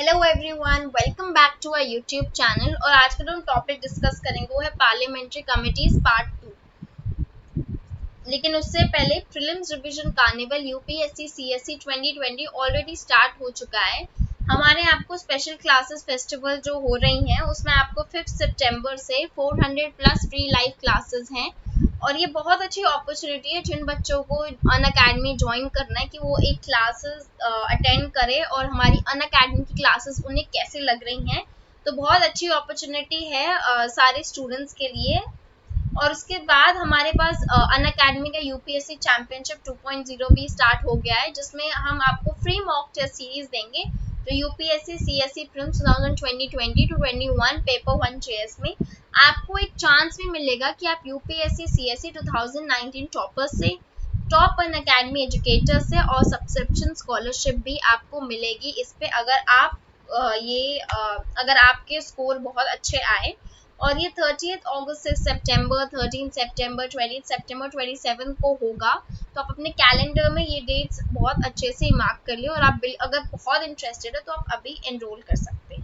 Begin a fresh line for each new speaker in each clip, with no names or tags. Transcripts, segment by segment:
Hello everyone, welcome back to our YouTube channel. और आज का जो हम टॉपिक डिस्कस करेंगे वो है पार्लियामेंट्री कमिटीज पार्ट 2। लेकिन उससे पहले prelims revision carnival UPSC CSC 2020 already start हो चुका है। हमारे आपको स्पेशल क्लासेस फेस्टिवल जो हो रही हैं उसमें आपको 5 सितंबर से 400 प्लस फ्री लाइव क्लासेस हैं। और ये बहुत अच्छी अपॉर्चुनिटी है जिन बच्चों को अनअकैडमी ज्वाइन करना है कि वो एक क्लासेस अटेंड करें और हमारी अनअकैडमी की क्लासेस उन्हें कैसे लग रही हैं। तो बहुत अच्छी अपॉर्चुनिटी है सारे स्टूडेंट्स के लिए। और उसके बाद हमारे पास अनअकैडमी का यूपीएससी चैंपियनशिप 2.0 भी स्टार्ट हो गया है, जिसमें हम आपको फ्री मॉक टेस्ट सीरीज देंगे। तो UPSC CSC prelims 2020 to 21 paper 1 GS में आपको एक चांस भी मिलेगा कि आप यूपीएससी सीएससी 2019 टॉपर से, टॉप अनअकैडमी एजुकेटर से और सब्सक्रिप्शन स्कॉलरशिप भी आपको मिलेगी इस पे, अगर आपके स्कोर बहुत अच्छे आए। और ये 30 अगस्त से सितंबर, 13 सितंबर, 20 सितंबर, 27 को होगा। तो आप अपने कैलेंडर में ये डेट्स बहुत अच्छे से मार्क कर लियो। और आप अगर बहुत इंटरेस्टेड है तो आप अभी एनरोल कर सकते हैं।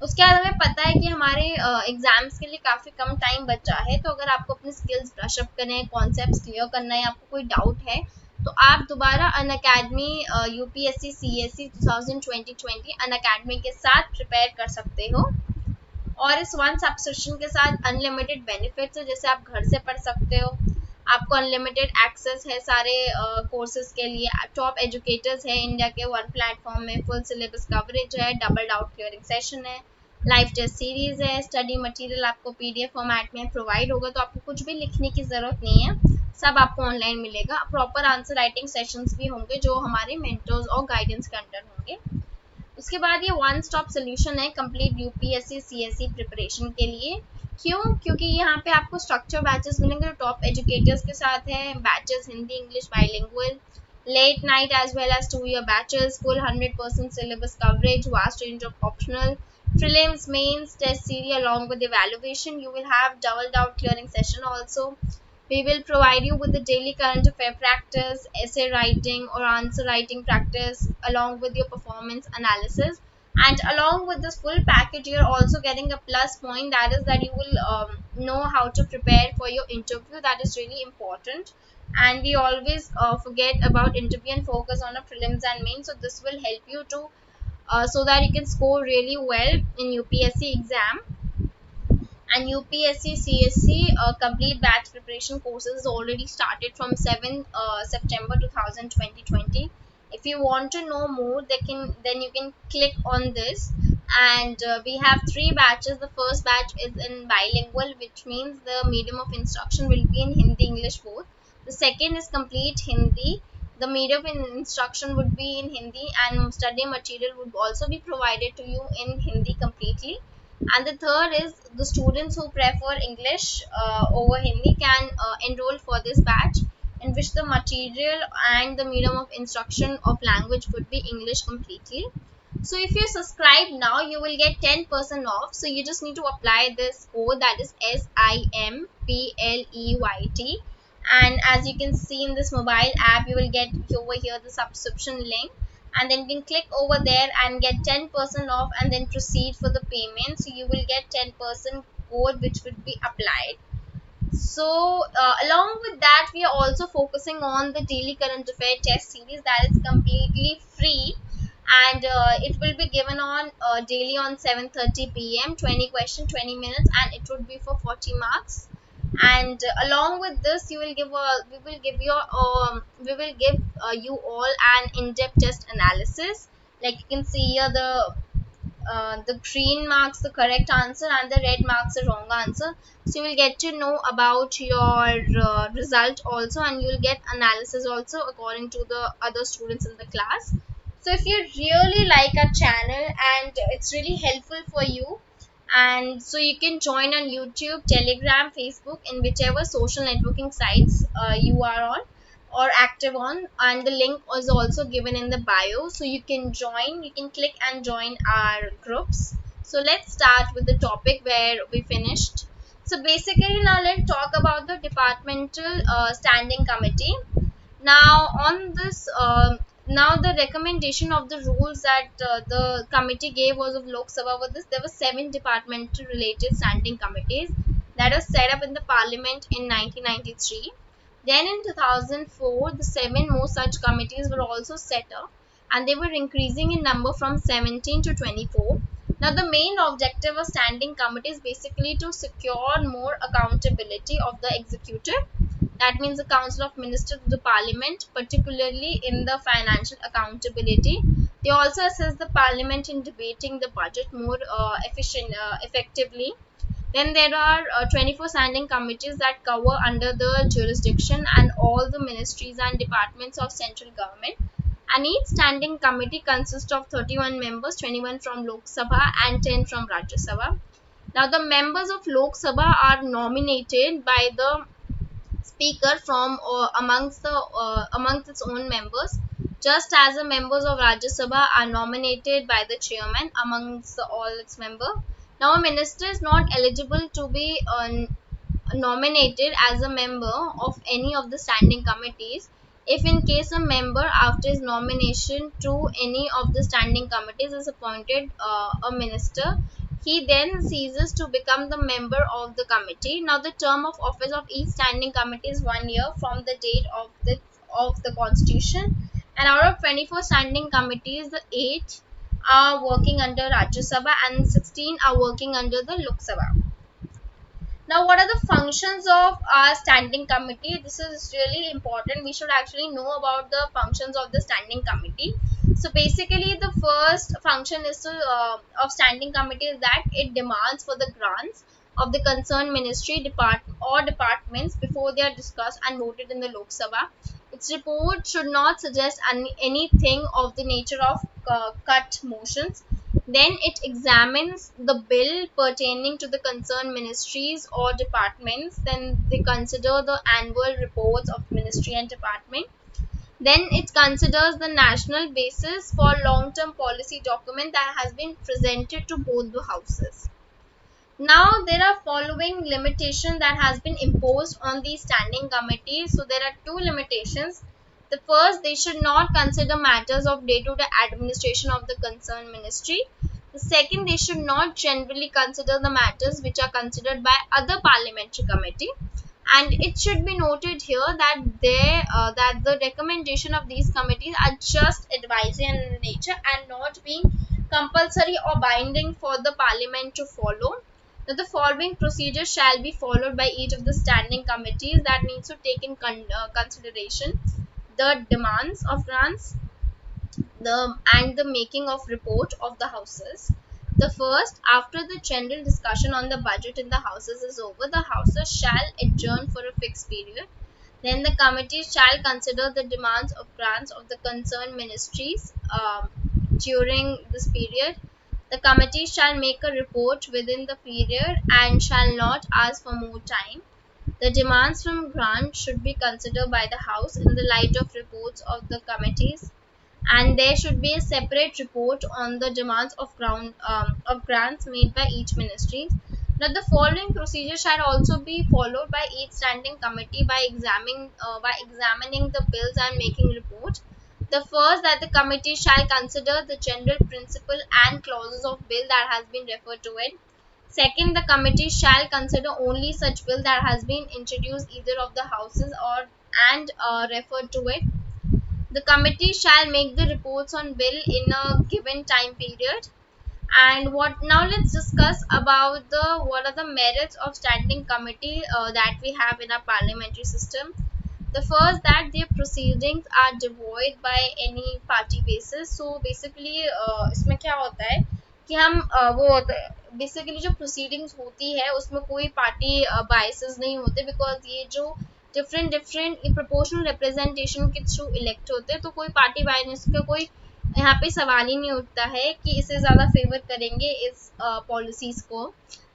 उसके बाद हमें पता है कि हमारे एग्जाम्स के लिए काफ़ी कम टाइम बचा है। तो अगर आपको अपनी स्किल्स ब्रश अप करने हैं, कॉन्सेप्ट्स क्लियर करना है, आपको कोई डाउट है तो आप दोबारा अनअकैडमी यूपीएससी सीएससी 2020 अनअकैडमी के साथ प्रिपेयर कर सकते हो। और इस वन सब्सक्रिप्शन के साथ अनलिमिटेड बेनिफिट्स है, जैसे आप घर से पढ़ सकते हो, आपको अनलिमिटेड एक्सेस है सारे कोर्सेज के लिए, टॉप एजुकेटर्स है इंडिया के वन प्लेटफॉर्म में, फुल सिलेबस कवरेज है, डबल डाउट क्लियरिंग सेशन है, लाइव टेस्ट सीरीज है, स्टडी मटेरियल आपको पीडीएफ फॉर्मेट में प्रोवाइड होगा। तो आपको कुछ भी लिखने की ज़रूरत नहीं है, सब आपको ऑनलाइन मिलेगा। प्रॉपर आंसर राइटिंग सेशंस भी होंगे जो हमारे मेंटर्स और गाइडेंस के अंडर होंगे। उसके बाद ये वन स्टॉप सोल्यूशन है कंप्लीट यूपीएससी सीएससी प्रिपरेशन के लिए। क्यों? क्योंकि यहाँ पे आपको स्ट्रक्चर बैचेस मिलेंगे जो टॉप एजुकेटर्स के साथ हैं। Batches Hindi English bilingual, late night as well as 2 year batches, full 100% syllabus coverage, vast range of optional, prelims, mains, test series along with evaluation. You will have double doubt clearing session also. We will provide you with the daily current affair practice, essay writing or answer writing practice along with your performance analysis. And along with this full package, you're also getting a plus point, that is that you will know how to prepare for your interview. That is really important. And we always forget about interview and focus on a prelims and mains. So this will help you to so that you can score really well in UPSC exam. And UPSC CSC complete batch preparation courses already started from 7 September 2020. If you want to know more, then you can click on this. And we have 3 batches. The first batch is in bilingual, which means the medium of instruction will be in Hindi English both. The second is complete Hindi. The medium of instruction would be in Hindi, and study material would also be provided to you in Hindi completely. And the third is the students who prefer English over Hindi can enroll for this batch, in which the material and the medium of instruction of language would be English completely. So if you subscribe now, you will get 10% off. So you just need to apply this code, that is SIMPLEYT. And as you can see in this mobile app, you will get over here the subscription link, and then you can click over there and get 10% off and then proceed for the payment. So you will get 10% code which would be applied. So along with that, we are also focusing on the daily current affair test series that is completely free. And it will be given on daily on 7:30 p.m. 20 question 20 minutes, and it would be for 40 marks. And along with this, we will give you all an in-depth test analysis. Like you can see here, the green marks the correct answer and the red marks the wrong answer. So you will get to know about your result also, and you will get analysis also according to the other students in the class. So if you really like our channel and it's really helpful for you, and so you can join on YouTube, Telegram, Facebook, in whichever social networking sites you are on or active on, and the link is also given in the bio. So you can join, you can click and join our groups. So let's start with the topic where we finished. So basically now let's talk about the departmental standing committee. Now on this now the recommendation of the rules that the committee gave was of Lok Sabha was this: there were 7 departmental related standing committees that were set up in the parliament in 1993. Then in 2004, the 7 more such committees were also set up, and they were increasing in number from 17 to 24. Now, the main objective of standing committees is basically to secure more accountability of the executive. That means the Council of Ministers of the Parliament, particularly in the financial accountability. They also assist the Parliament in debating the budget more effectively. Then there are 24 standing committees that cover under the jurisdiction and all the ministries and departments of central government. And each standing committee consists of 31 members, 21 from Lok Sabha and 10 from Rajya Sabha. Now, the members of Lok Sabha are nominated by the speaker from amongst its own members, just as the members of Rajya Sabha are nominated by the chairman amongst all its members. Now, a minister is not eligible to be nominated as a member of any of the standing committees if in case a member after his nomination to any of the standing committees is appointed a minister, he then ceases to become the member of the committee. Now, the term of office of each standing committee is 1 year from the date of the constitution, and out of 24 standing committees, the 8 are working under Rajya Sabha and 16 are working under the Lok Sabha. Now, what are the functions of our standing committee? This is really important. We should actually know about the functions of the standing committee. So, basically, the first function is of standing committee is that it demands for the grants of the concerned ministry, or departments before they are discussed and voted in the Lok Sabha. Its report should not suggest anything of the nature of cut motions. Then it examines the bill pertaining to the concerned ministries or departments. Then they consider the annual reports of ministry and department. Then it considers the national basis for long-term policy document that has been presented to both the houses. Now there are following limitation that has been imposed on the standing committee. So there are 2 limitations. The first, they should not consider matters of day-to-day administration of the concerned ministry. The second, they should not generally consider the matters which are considered by other parliamentary committee. And it should be noted here that that the recommendation of these committees are just advisory in nature and not being compulsory or binding for the parliament to follow. Now, the following procedure shall be followed by each of the standing committees that needs to take in consideration the demands of grants, the making of report of the houses. The first, after the general discussion on the budget in the houses is over, the houses shall adjourn for a fixed period. Then the committee shall consider the demands of grants of the concerned ministries during this period. The committee shall make a report within the period and shall not ask for more time. The demands from grant should be considered by the House in the light of reports of the committees, and there should be a separate report on the demands of grants made by each ministry. Now, the following procedure shall also be followed by each standing committee by examining the bills and making report. The first, that the committee shall consider the general principle and clauses of bill that has been referred to it. Second, the committee shall consider only such bill that has been introduced either of the houses or and referred to it. The committee shall make the reports on bill in a given time period. And what now, let's discuss about the what are the merits of standing committee that we have in our parliamentary system. The first, that their proceedings are devoid by any party basis. So basically इसमें क्या होता है कि हम वो होता है basically जो प्रोसीडिंग्स होती है उसमें कोई पार्टी बायसेस नहीं होते, बिकॉज ये जो डिफरेंट प्रोपोर्शनल रिप्रेजेंटेशन के थ्रू इलेक्ट होते हैं, तो कोई पार्टी बायस का कोई यहाँ पे सवाल ही नहीं उठता है कि इसे ज़्यादा फेवर करेंगे इस पॉलिसीज़ को.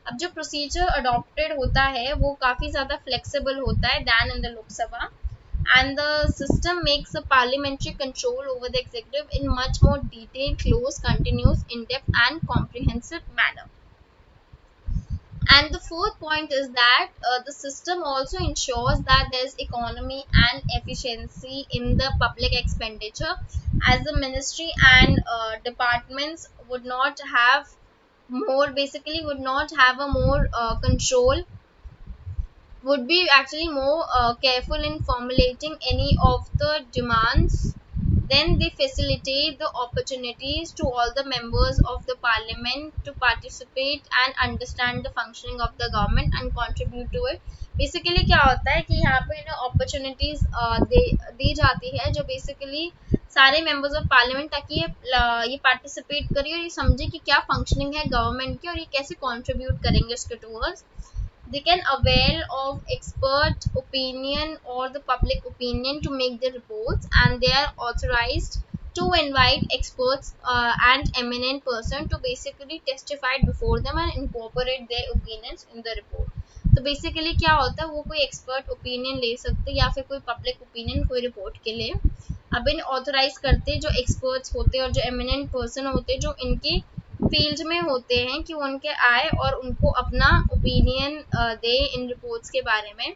अब जो प्रोसीजर अडॉप्टेड होता है वो काफ़ी ज़्यादा फ्लेक्सिबल होता है than in the Lok Sabha, and the system makes a parliamentary control over the executive in much more detailed, close, continuous, in-depth and comprehensive manner. And the fourth point is that the system also ensures that there's economy and efficiency in the public expenditure, as the ministry and departments would not have more, basically would not have a more control, would be actually more careful in formulating any of the demands. Then they facilitate the opportunities to all the members of the parliament to participate and understand the functioning of the government and contribute to it. Basically क्या होता है कि यहाँ पे ना opportunities दी जाती है, जो बेसिकली सारे मेंबर्स ऑफ पार्लियामेंट, ताकि ये पार्टिसिपेट करिए और ये समझे कि क्या फंक्शनिंग है गवर्नमेंट की और ये कैसे कंट्रीब्यूट करेंगे उसके towards. They can avail of expert opinion or the public opinion to make the reports, and they are authorized to invite experts and eminent person to basically testify before them and incorporate their opinions in the report. तो basically क्या होता है, वो कोई expert opinion ले सकते या फिर कोई पब्लिक ओपिनियन कोई रिपोर्ट के लिए. अब इन ऑथराइज करते जो एक्सपर्ट्स होते हैं और जो एमिनेंट पर्सन होते हैं जो इनकी फील्ड में होते हैं, कि उनके आए और उनको अपना ओपिनियन दे इन रिपोर्ट्स के बारे में.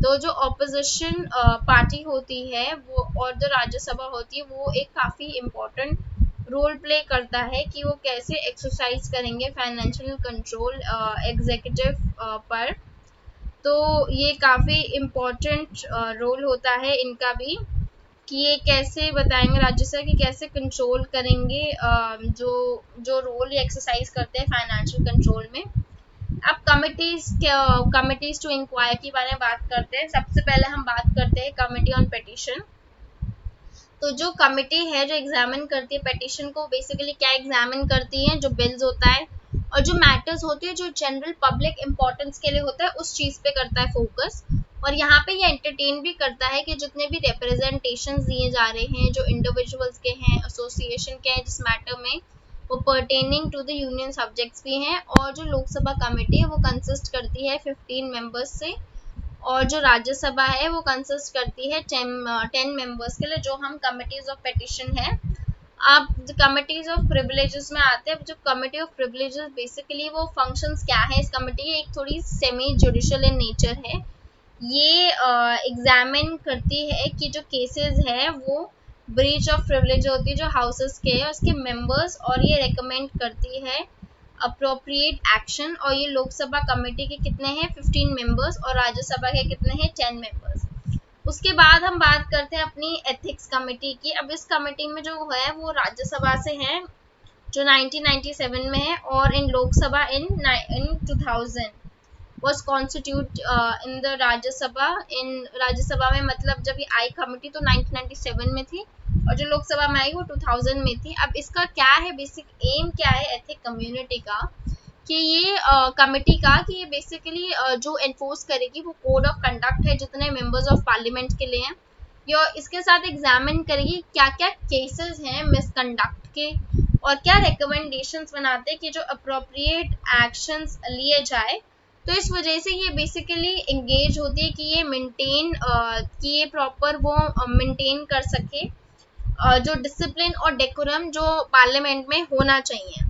तो जो ऑपोजिशन पार्टी होती है वो और जो राज्यसभा होती है वो एक काफ़ी इम्पोर्टेंट रोल प्ले करता है कि वो कैसे एक्सरसाइज करेंगे फाइनेंशियल कंट्रोल एग्जीक्यूटिव पर. तो ये काफ़ी इम्पोर्टेंट रोल होता है इनका भी, कि ये कैसे बताएंगे राज्यसभा की कैसे कंट्रोल करेंगे जो जो रोल ये एक्सरसाइज करते हैं फाइनेंशियल कंट्रोल में. अब कमिटीज टू इंक्वायर के बारे में बात करते हैं. सबसे पहले हम बात करते हैं कमिटी ऑन पिटिशन. तो जो कमिटी है जो एग्जामिन करती है पिटिशन को, बेसिकली क्या एग्जामिन करती है, जो बिल्स होता है और जो मैटर्स होते हैं जो जनरल पब्लिक इंपॉर्टेंस के लिए होता है उस चीज़ पे करता है फोकस. और यहाँ पे ये एंटरटेन भी करता है कि जितने भी रिप्रेजेंटेशन दिए जा रहे हैं जो इंडिविजुअल्स के हैं, एसोसिएशन के हैं जिस मैटर में, वो pertaining to the union subjects भी हैं. और जो लोकसभा कमेटी है वो कंसिस्ट करती है 15 मेंबर्स से, और जो राज्यसभा है वो कंसिस्ट करती है 10 मेंबर्स के लिए, जो हम कमिटीज ऑफ पिटिशन है. अब कमिटीज ऑफ प्रिविलेजेस में आते हैं. जो कमिटी ऑफ प्रिविलेजेस बेसिकली वो फंक्शंस क्या है इस कमिटी की, एक थोड़ी सेमी जुडिशियल इन नेचर है. ये एग्जामिन करती है कि जो केसेस है वो ब्रीच ऑफ प्रिविलेज होती है जो हाउसेस के है उसके मेंबर्स, और ये रेकमेंड करती है अप्रोप्रिएट एक्शन. और ये लोकसभा कमेटी के कितने हैं 15 मेंबर्स और राज्यसभा के कितने हैं 10 मेंबर्स. उसके बाद हम बात करते हैं अपनी एथिक्स कमेटी की. अब इस कमेटी में जो है वो राज्यसभा से है जो 1997 में है, और इन लोकसभा इन 2000 was constitute in the Rajya Sabha. इन राज्यसभा में मतलब जब ये आई कमेटी तो 1997 में थी और जो लोकसभा में आई वो 2000 में थी. अब इसका क्या है बेसिक एम क्या है एथिक कम्युनिटी का, कि ये कमेटी का कि ये बेसिकली जो एनफोर्स करेगी वो कोड ऑफ कंडक्ट है जितने मेंबर्स ऑफ पार्लियामेंट के लिए हैं. ये इसके साथ एग्जामिन करेगी क्या क्या केसेस हैं मिसकंडक्ट के और क्या रिकमेंडेशंस बनाते हैं कि जो अप्रोप्रिएट एक्शंस लिए जाए. तो इस वजह से ये बेसिकली इंगेज होती है कि ये मेंटेन कि ये प्रॉपर वो मेंटेन कर सके जो डिसिप्लिन और डेकोरम जो पार्लियामेंट में होना चाहिए.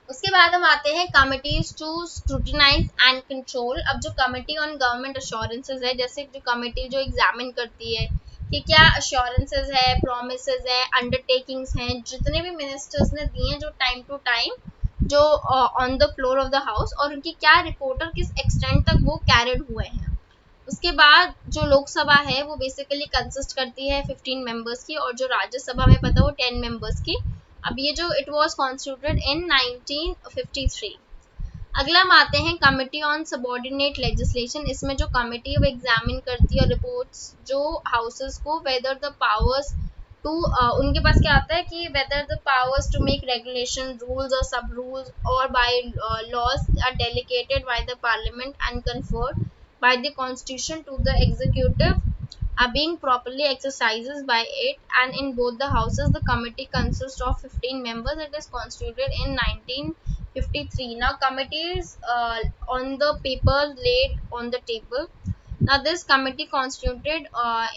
उसके बाद हम आते हैं committees to scrutinize and control. अब जो कमिटी ऑन गवर्नमेंट अश्योरेंसेज है, जैसे जो कमिटी जो एग्जामिन करती है कि क्या अश्योरेंसेज है, प्रोमिसेस है, अंडरटेकिंग्स हैं जितने भी मिनिस्टर्स ने दिए हैं जो टाइम टू टाइम जो on the floor of the house, और उनकी क्या रिपोर्ट और किस एक्सटेंट तक वो कैरिड हुए हैं. उसके बाद जो लोकसभा है वो बेसिकली कंसिस्ट करती है 15 मेंबर्स की, और जो राज्यसभा में पता वो 10 मेंबर्स की. अब ये जो इट वाज कॉन्स्टिट्यूटेड इन 1953. अगला हम आते हैं कमिटी ऑन सबऑर्डिनेट लेजिस्लेशन. इसमें जो कमिटी है वो एग्जामिन करती है रिपोर्ट्स जो हाउसेस को वेदर द पावर्स टू उनके पास क्या आता है कि whether the powers to make regulation rules और सब रूल्स और by laws are delegated by the parliament and conferred by the constitution to the executive are being properly exercises by it. And in both the houses the committee consists of 15 members. It is constituted in 1953. Now committees on the paper laid on the table. Now this committee constituted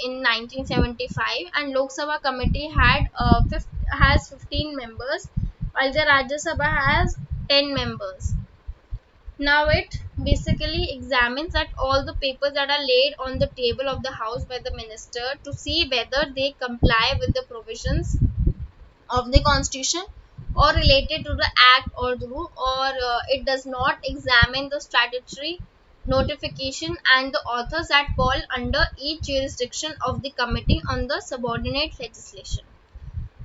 in 1975, and Lok Sabha committee has 15 members while the Rajya Sabha has 10 members. Now it basically examines that all the papers that are laid on the table of the house by the minister to see whether they comply with the provisions of the constitution or related to the act or the rule, or it does not examine the statutory notification and the authors that fall under each jurisdiction of the committee on the subordinate legislation.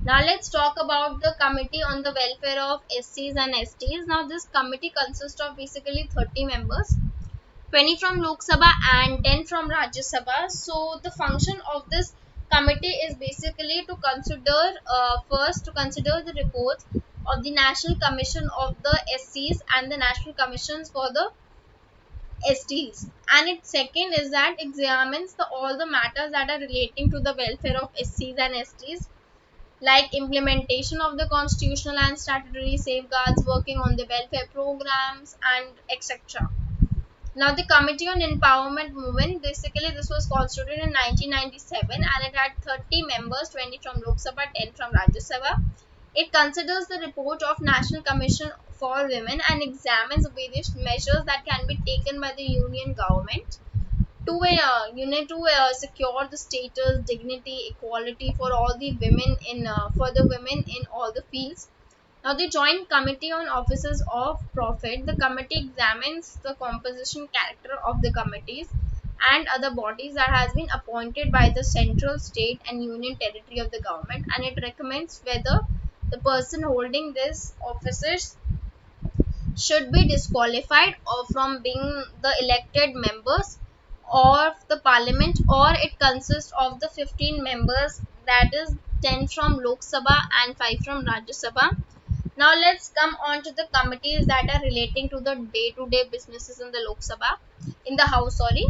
Now let's talk about the committee on the welfare of SCs and STs. Now this committee consists of basically 30 members, 20 from Lok Sabha and 10 from Rajya Sabha. So the function of this committee is basically to consider first to consider the reports of the National Commission of the SCs and the National Commissions for the STs. And its second is that examines all the matters that are relating to the welfare of SCs and STs, like implementation of the constitutional and statutory safeguards, working on the welfare programs, and etc. Now, the Committee on Empowerment Movement, basically, this was constituted in 1997 and it had 30 members, 20 from Lok Sabha, 10 from Rajya Sabha. It considers the report of National Commission for Women and examines various measures that can be taken by the union government to secure the status, dignity, equality for all the women in all the fields. Now, the Joint Committee on Offices of Profit, the committee examines the composition character of the committees and other bodies that has been appointed by the central, state and union territory of the government, and it recommends whether the person holding these offices should be disqualified or from being the elected members of the parliament, or it consists of the 15 members, that is 10 from Lok Sabha and 5 from Rajya Sabha. Now let's come on to the committees that are relating to the day-to-day businesses in the Lok Sabha, in the House. Sorry,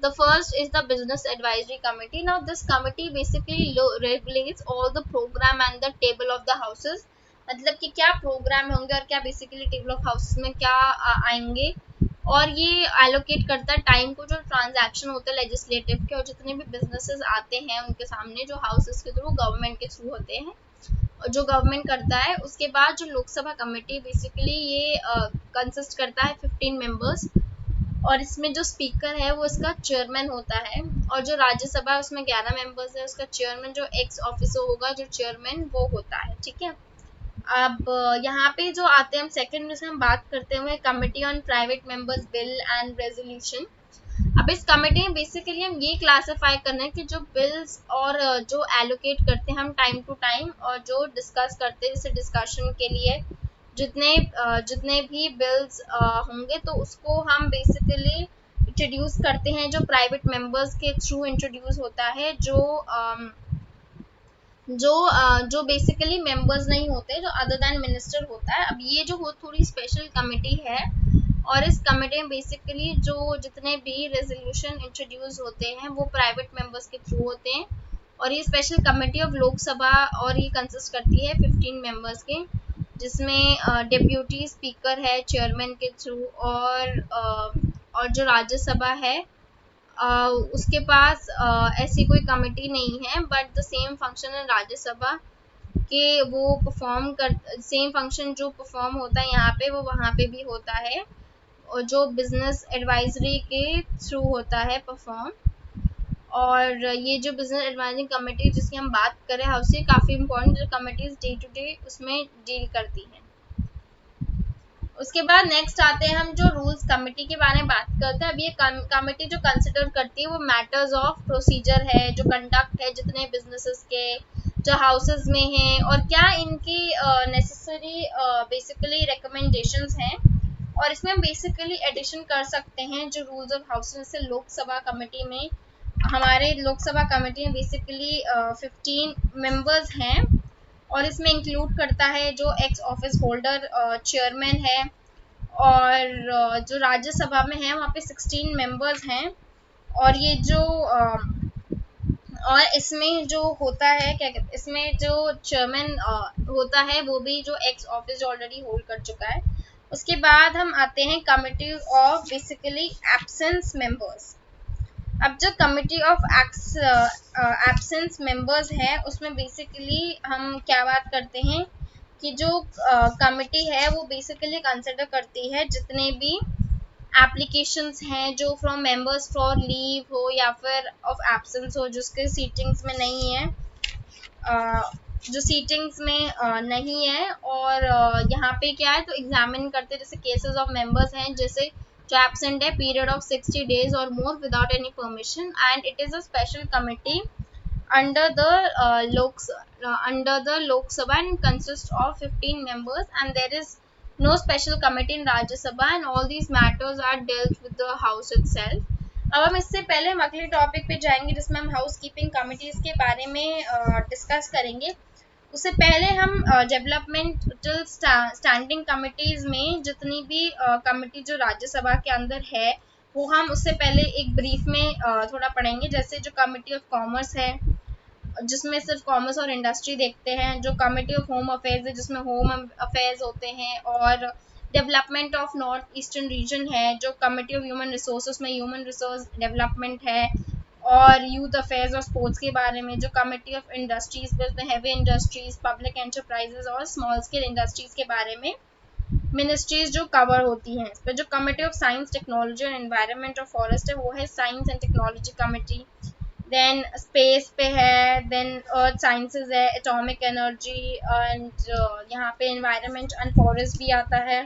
the first is the Business Advisory Committee. Now this committee basically regulates all the program and the table of the houses. मतलब कि क्या programme होंगे और क्या basically table of houses में क्या आएंगे, और ये एलोकेट करता है टाइम को जो ट्रांजैक्शन होते हैं लेजिस्लेटिव के, और जितने भी बिजनेसेस आते हैं उनके सामने जो हाउसेस के थ्रू गवर्नमेंट के थ्रू होते हैं जो गवर्नमेंट करता है। उसके बाद जो लोकसभा कमेटी बेसिकली ये कंसिस्ट करता है 15 मेंबर्स, और इसमें जो स्पीकर है वो इसका चेयरमैन होता है, और जो राज्यसभा है उसमें 11 मेंबर्स है, उसका चेयरमैन जो एक्स ऑफिसर होगा जो चेयरमैन वो होता है। ठीक है, अब यहाँ पे जो आते हैं हम सेकंड में से हम बात करते हुए committee on private members bill and resolution. अब इस कमेटी में बेसिकली हम ये क्लासिफाई करना है कि जो बिल्स और जो एलोकेट करते हैं हम टाइम टू टाइम, और जो डिस्कस करते हैं जैसे डिस्कशन के लिए जितने भी बिल्स होंगे तो उसको हम बेसिकली इंट्रोड्यूस करते हैं जो प्राइवेट मेंबर्स के थ्रू इंट्रोड्यूस होता है, जो बेसिकली मेंबर्स नहीं होते, जो अदर देन मिनिस्टर होता है। अब ये जो थोड़ी स्पेशल कमेटी है, और इस कमेटी में बेसिकली जो जितने भी रेजोल्यूशन इंट्रोड्यूस होते हैं वो प्राइवेट मेंबर्स के थ्रू होते हैं, और ये स्पेशल कमेटी ऑफ लोकसभा और ये कंसिस्ट करती है 15 मेंबर्स के, जिसमें डिप्यूटी स्पीकर है चेयरमैन के थ्रू, और जो राज्यसभा है उसके पास ऐसी कोई कमेटी नहीं है, but the same function in Rajya Sabha के वो परफॉर्म कर, सेम फंक्शन जो परफॉर्म होता है यहाँ पे वो वहाँ पे भी होता है, और जो बिजनेस एडवाइजरी के थ्रू होता है परफॉर्म। और ये जो बिजनेस एडवाइजरी कमेटी जिसकी हम बात करें हाउस से, काफ़ी इंपॉर्टेंट जो कमेटीज डे टू डे उसमें डील करती हैं। उसके बाद नेक्स्ट आते हैं हम जो रूल्स कमेटी के बारे में बात करते हैं। अब ये कमेटी जो कंसिडर करती है वो मैटर्स ऑफ प्रोसीजर है, जो कंडक्ट है जितने बिजनेसेस के जो हाउसेस में हैं, और क्या इनकी नेसेसरी बेसिकली रिकमेंडेशंस हैं, और इसमें हम बेसिकली एडिशन कर सकते हैं जो रूल्स ऑफ हाउसेस से लोकसभा कमेटी में, हमारे लोकसभा कमेटी में बेसिकली 15 मेंबर्स हैं, और इसमें इंक्लूड करता है जो एक्स ऑफिस होल्डर चेयरमैन है, और जो राज्यसभा में है वहाँ पे 16 मेंबर्स हैं, और ये जो और इसमें जो होता है क्या कहते, इसमें जो चेयरमैन होता है वो भी जो एक्स ऑफिस ऑलरेडी होल्ड कर चुका है। उसके बाद हम आते हैं committee of basically absence members. अब जो कमिटी ऑफ एब्सेंस मेंबर्स है उसमें बेसिकली हम क्या बात करते हैं कि जो कमिटी है वो बेसिकली कंसिडर करती है जितने भी एप्लीकेशंस हैं जो फ्रॉम मेंबर्स फॉर लीव हो या फिर ऑफ एब्सेंस हो, जिसके सीटिंग्स में नहीं है, जो सीटिंग्स में नहीं है। और यहाँ पे क्या है, तो एग्जामिन करते जैसे केसेस ऑफ मेंबर्स हैं जैसे जो एब्सेंट है पीरियड ऑफ 60 days और more without any permission, and it is a special committee under the under the Lok Sabha and consists of 15 members, and there is no special committee in Rajya Sabha, and all these matters are dealt with the house itself. अब हम इससे पहले हम अगले topic पे जाएंगे जिसमें हम हाउस कीपिंग कमिटीज के बारे में डिस्कस करेंगे। उससे पहले हम डेवलपमेंटल स्टैंडिंग कमिटीज में जितनी भी कमिटी जो राज्यसभा के अंदर है वो हम उससे पहले एक ब्रीफ में थोड़ा पढ़ेंगे। जैसे जो कमिटी ऑफ कॉमर्स है जिसमें सिर्फ कॉमर्स और इंडस्ट्री देखते हैं, जो कमिटी ऑफ होम अफेयर्स है जिसमें होम अफेयर्स होते हैं, और development of north eastern region है, जो कमिटी ऑफ ह्यूमन रिसोर्सेज में ह्यूमन रिसोर्स डेवलपमेंट है, और यूथ अफेयर्स और स्पोर्ट्स के बारे में जो कमिटी ऑफ इंडस्ट्रीज में हैवी इंडस्ट्रीज, पब्लिक एंटरप्राइजेज और स्मॉल स्केल इंडस्ट्रीज के बारे में मिनिस्ट्रीज जो कवर होती हैं। इस पर जो committee of science technology and environment और फॉरेस्ट है वो है science and technology committee. Then space पे है, देन अर्थ साइंसेज है, एटॉमिक एनर्जी, एंड यहाँ पे एनवायरनमेंट एंड फॉरेस्ट भी आता है।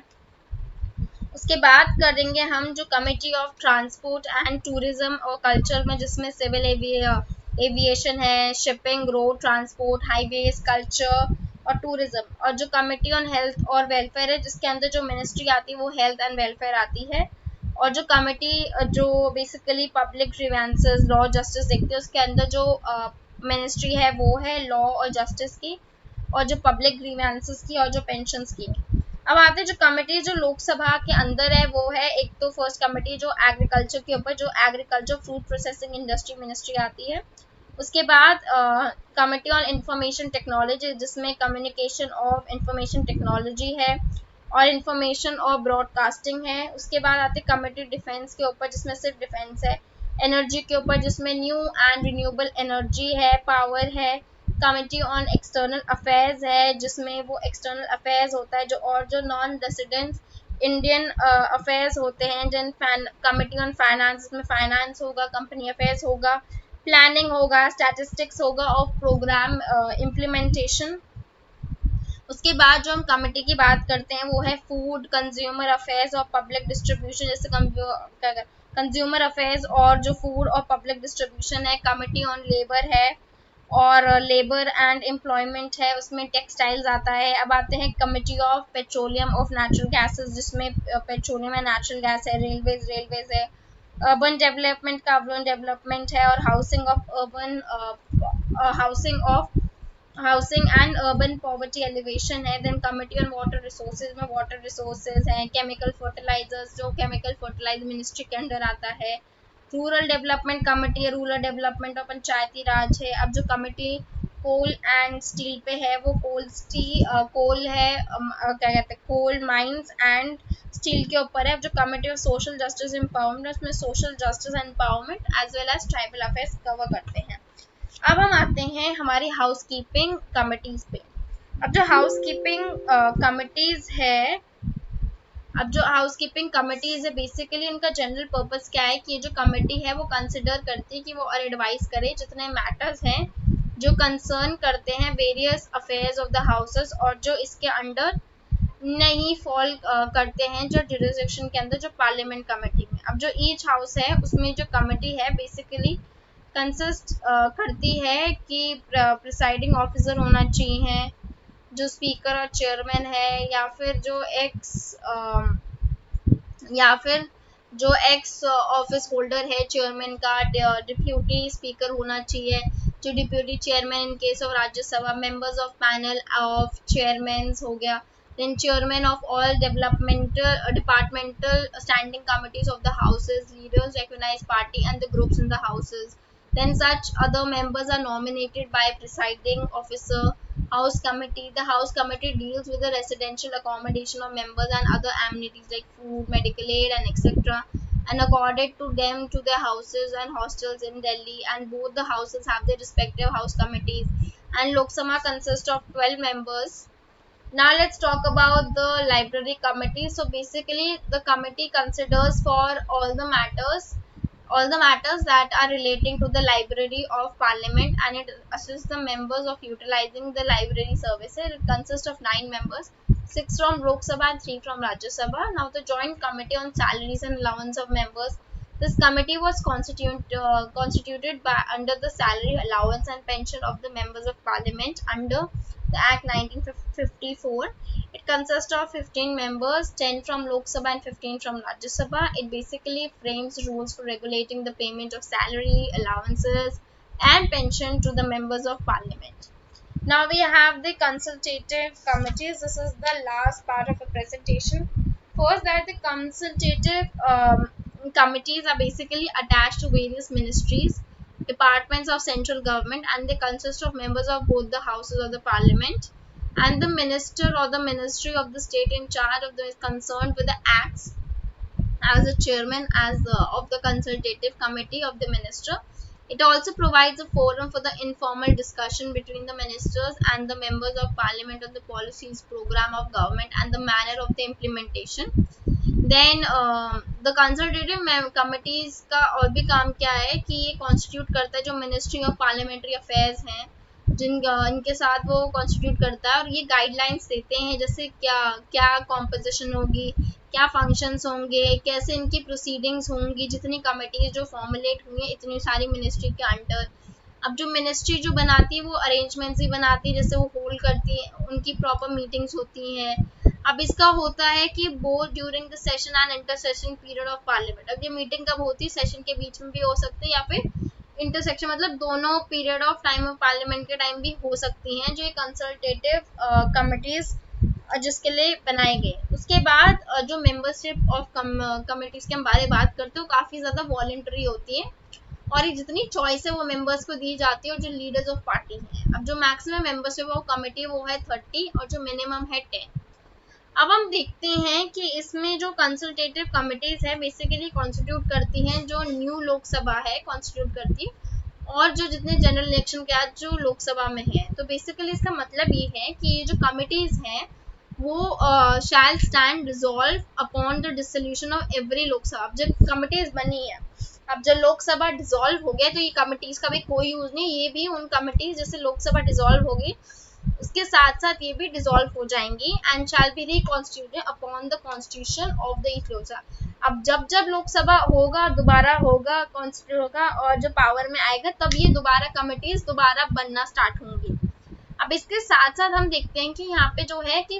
उसके बाद करेंगे हम जो committee of transport and tourism और कल्चर में जिसमें सिविल एविएशन है, shipping, road transport, highways, culture और टूरिज्म। और जो कमिटी ऑन हेल्थ और वेलफेयर है जिसके अंदर जो मिनिस्ट्री आती है वो हेल्थ एंड वेलफेयर आती है। और जो कमिटी जो basically public grievances, law, justice देखती है उसके अंदर जो मिनिस्ट्री है वो है लॉ और जस्टिस की, और जो पब्लिक ग्रीवेंसेस की और जो पेंशंस की। अब आते हैं जो कमिटी जो लोकसभा के अंदर है वो है, एक तो फर्स्ट कमिटी जो एग्रीकल्चर के ऊपर, जो agriculture fruit processing industry ministry आती है। उसके बाद कमिटी ऑन इंफॉर्मेशन टेक्नोलॉजी जिसमें कम्युनिकेशन ऑफ इंफॉर्मेशन टेक्नोलॉजी है और इंफॉर्मेशन और ब्रॉडकास्टिंग है। उसके बाद आते कमिटी डिफेंस के ऊपर जिसमें सिर्फ डिफेंस है। एनर्जी के ऊपर जिसमें न्यू एंड रिन्यूएबल एनर्जी है, पावर है। कमिटी ऑन एक्सटर्नल अफेयर्स है जिसमें वो एक्सटर्नल अफेयर्स होता है जो, और जो नॉन रेसिडेंट इंडियन अफेयर्स होते हैं। देन कमिटी ऑन फाइनेंस जिसमें फाइनेंस होगा, कंपनी अफेयर्स होगा, प्लानिंग होगा, स्टैटिस्टिक्स होगा और प्रोग्राम इम्प्लीमेंटेशन। उसके बाद जो हम कमिटी की बात करते हैं वो है फूड, कंज्यूमर अफेयर्स और पब्लिक डिस्ट्रीब्यूशन। जैसे कंज्यूमर अफेयर्स और जो फूड और पब्लिक डिस्ट्रीब्यूशन है। कमिटी ऑन लेबर है और लेबर एंड एम्प्लॉयमेंट है, उसमें टेक्सटाइल्स आता है। अब आते हैं committee of petroleum of natural gases जिसमें पेट्रोलियम एंड नेचुरल गैस है। रेलवेज है। अर्बन डेवलपमेंट का अर्बन डेवलपमेंट है, और housing of urban housing and urban poverty elevation है। Then committee on water resources में वाटर रिसोर्सेज हैं। केमिकल फर्टिलाइजर्स जो केमिकल फर्टिलाइजर मिनिस्ट्री के अंडर आता है। रूरल डेवलपमेंट कमिटी है, रूरल डेवलपमेंट और पंचायती राज है। अब जो कमिटी कोल एंड स्टील पे है वो कोल है, क्या कहते हैं, कोल माइंस एंड स्टील के ऊपर है। जो committee of social justice empowerment उसमें social justice empowerment as well as tribal affairs cover करते हैं। अब हम आते हैं हमारी हाउस कीपिंग कमिटीज पे। अब जो हाउस कीपिंग कमिटीज है, अब जो हाउस कीपिंग कमिटीज है बेसिकली इनका जनरल पर्पस क्या है कि ये जो कमेटी है वो कंसिडर करती है कि वो और एडवाइस करे जितने मैटर्स हैं जो कंसर्न करते हैं various affairs of the houses और जो इसके अंडर नहीं फॉल करते हैं जो जुरिसडिक्शन के अंदर जो पार्लियामेंट कमेटी में। अब जो ईच हाउस है उसमें जो कमेटी है बेसिकली कंसिस्ट करती है कि प्रिसाइडिंग ऑफिसर होना चाहिए, जो स्पीकर और चेयरमैन है, या फिर एक्स ऑफिस होल्डर है चेयरमैन का, डिप्यूटी स्पीकर होना चाहिए, जो deputy chairman in case of Rajya Sabha, members of panel of chairman हो गया, then chairman of all departmental standing committees of the houses, leaders recognized party and the groups in the houses. Then such other members are nominated by presiding officer. House committee, the house committee deals with the residential accommodation of members and other amenities like food, medical aid and etc, and accorded to them to their houses and hostels in Delhi, and both the houses have their respective house committees. And Lok Sabha consists of 12 members Now let's talk about the library committee. So basically the committee considers for all the matters that are relating to the library of parliament, and it assists the members of utilizing the library services. It consists of 9 members, 6 from Lok Sabha and 3 from Rajya Sabha. Now the joint committee on salaries and allowance of members, this committee was constituted by under the salary, allowance and pension of the members of parliament under the Act 1954. It consists of 15 members, 10 from Lok Sabha and 15 from Rajya Sabha. It basically frames rules for regulating the payment of salary, allowances, and pension to the members of parliament. Now we have the consultative committees. This is the last part of the presentation. First, that the consultative committees are basically attached to various ministries, departments of central government, and they consist of members of both the houses of the parliament, and the minister or the ministry of the state in charge of the concerned with the acts as the chairman of the consultative committee of the minister. It also provides a forum for the informal discussion between the ministers and the members of parliament on the policies, program of government, and the manner of the implementation. Then the consultative committees का और भी काम क्या है कि ये constitute करता है जो मिनिस्ट्री ऑफ पार्लियामेंट्री अफेयर्स हैं इनके साथ वो कॉन्स्टिट्यूट करता है, और ये गाइडलाइंस देते हैं जैसे क्या क्या कॉम्पोजिशन होगी, क्या फंक्शंस होंगे, कैसे इनकी प्रोसीडिंग्स होंगी, जितनी कमिटीज जो फॉर्मुलेट हुई हैं इतनी सारी मिनिस्ट्री के अंडर। अब जो मिनिस्ट्री जो बनाती है वो अरेंजमेंट्स ही बनाती है, जैसे वो होल्ड करती है, उनकी प्रॉपर मीटिंग्स होती हैं। अब इसका होता है कि both during the session and inter session period of parliament. अब ये मीटिंग कब होती है, सेशन के बीच में भी हो सकती है या फिर इंटरसेक्शन मतलब दोनों period of time of parliament के टाइम भी हो सकती हैं, जो ये कंसल्टेटिव कमिटीज जिसके लिए बनाए गए। उसके बाद जो मेंबरशिप ऑफ कमिटीज के हम बात करते हो काफ़ी ज़्यादा वॉलंटरी होती है, और ये जितनी चॉइस है वो मेंबर्स को दी जाती है, और जो लीडर्स ऑफ पार्टी हैं। अब जो मैक्सिमम मेंबरशिप ऑफ कमिटी वो है 30 और जो मिनिमम है 10। अब हम देखते हैं कि इसमें जो कंसल्टेटिव कमिटीज है बेसिकली कॉन्स्टिट्यूट करती हैं जो न्यू लोकसभा है कॉन्स्टिट्यूट करती है, और जो जितने जनरल इलेक्शन के आज जो लोकसभा में है। तो बेसिकली इसका मतलब ये है कि ये जो कमिटीज हैं वो shall stand resolve upon the dissolution of every Lok Sabha. अब जब कमिटीज बनी है, अब जब लोकसभा डिसॉल्व हो गया तो ये कमिटीज का भी कोई यूज नहीं, ये भी उन कमिटीज जैसे लोकसभा डिसॉल्व होगी उसके साथ साथ ये भी डिसॉल्व हो जाएंगी and shall be reconstituted upon the constitution of the each Lok Sabha. अब जब जब लोकसभा होगा दोबारा होगा कॉन्स्टिट्यूट होगा और जो पावर में आएगा तब ये दोबारा कमिटीज दोबारा बनना स्टार्ट होंगी। अब इसके साथ साथ हम देखते हैं कि यहाँ पे जो है कि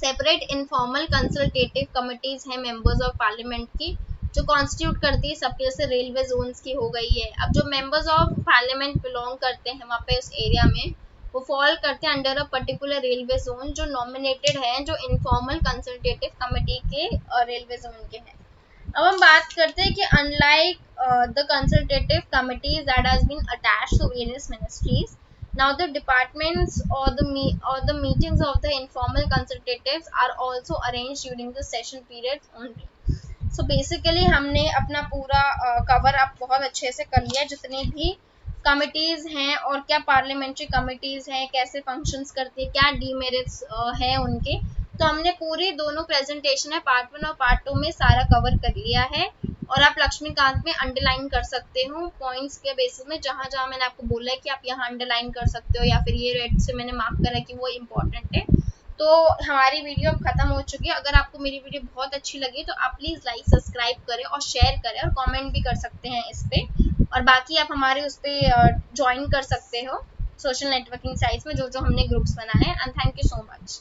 सेपरेट इनफॉर्मल कंसल्टेटिव कमिटीज हैं मेंबर्स ऑफ पार्लियामेंट की जो कॉन्स्टिट्यूट करती है सबके, जैसे रेलवे जोन्स की हो गई है। अब जो मेंबर्स ऑफ पार्लियामेंट बिलोंग करते हैं वहाँ पे उस एरिया में वो फॉल करते हैं under a particular railway zone जो नॉमिनेटेड है जो इनफॉर्मल कंसल्टेटिव कमिटी के रेलवे जोन के हैं। अब हम बात करते हैं कि unlike the consultative committees that has been attached to various ministries, now the departments or the meetings of the informal consultatives are also arranged during the session periods only. So basically हमने अपना पूरा cover up बहुत अच्छे से कर लिया, जितनी भी कमिटीज़ हैं और क्या पार्लियामेंट्री कमिटीज़ हैं, कैसे फंक्शंस करती है, क्या डीमेरिट्स हैं उनके। तो हमने पूरी दोनों प्रेजेंटेशन है पार्ट 1 और पार्ट 2 में सारा कवर कर लिया है, और आप लक्ष्मीकांत में अंडरलाइन कर सकते हो पॉइंट्स के बेसिस में, जहाँ जहाँ मैंने आपको बोला है कि आप यहाँ अंडरलाइन कर सकते हो या फिर ये रेड से मैंने मार्क करा कि वो इम्पोर्टेंट है। तो हमारी वीडियो अब खत्म हो चुकी है। अगर आपको मेरी वीडियो बहुत अच्छी लगी तो आप प्लीज़ लाइक सब्सक्राइब करें और शेयर करें और कमेंट भी कर सकते हैं इस पर, और बाकी आप हमारे उस पर ज्वाइन कर सकते हो सोशल नेटवर्किंग साइट्स में जो जो हमने ग्रुप्स बनाए हैं। And thank you so much.